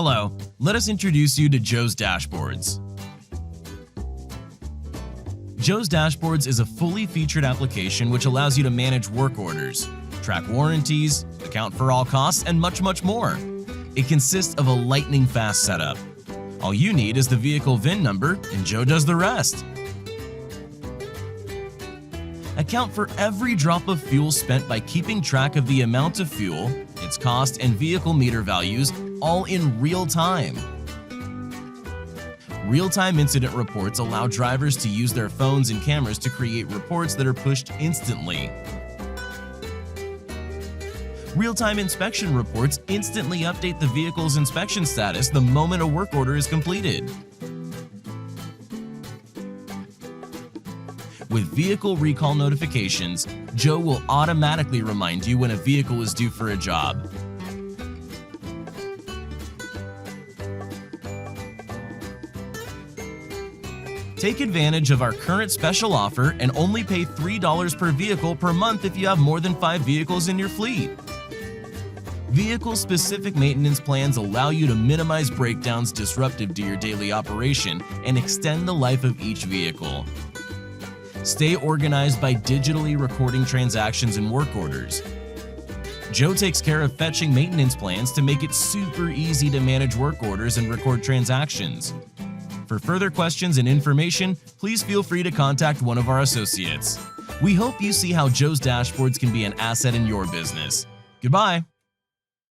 Hello, let us introduce you to Joe's Dashboards. Joe's Dashboards is a fully featured application which allows you to manage work orders, track warranties, account for all costs, and much more. It consists of a lightning-fast setup. All you need is the vehicle VIN number, and Joe does the rest. Account for every drop of fuel spent by keeping track of the amount of fuel, its cost, and vehicle meter values, all in real time. Real-time incident reports allow drivers to use their phones and cameras to create reports that are pushed instantly. Real-time inspection reports instantly update the vehicle's inspection status the moment a work order is completed. With vehicle recall notifications, Joe will automatically remind you when a vehicle is due for a job. Take advantage of our current special offer and only pay $3 per vehicle per month if you have more than 5 vehicles in your fleet. Vehicle-specific maintenance plans allow you to minimize breakdowns disruptive to your daily operation and extend the life of each vehicle. Stay organized by digitally recording transactions and work orders. Joe takes care of fetching maintenance plans to make it super easy to manage work orders and record transactions. For further questions and information, please feel free to contact one of our associates. We hope you see how Joe's Dashboards can be an asset in your business. Goodbye.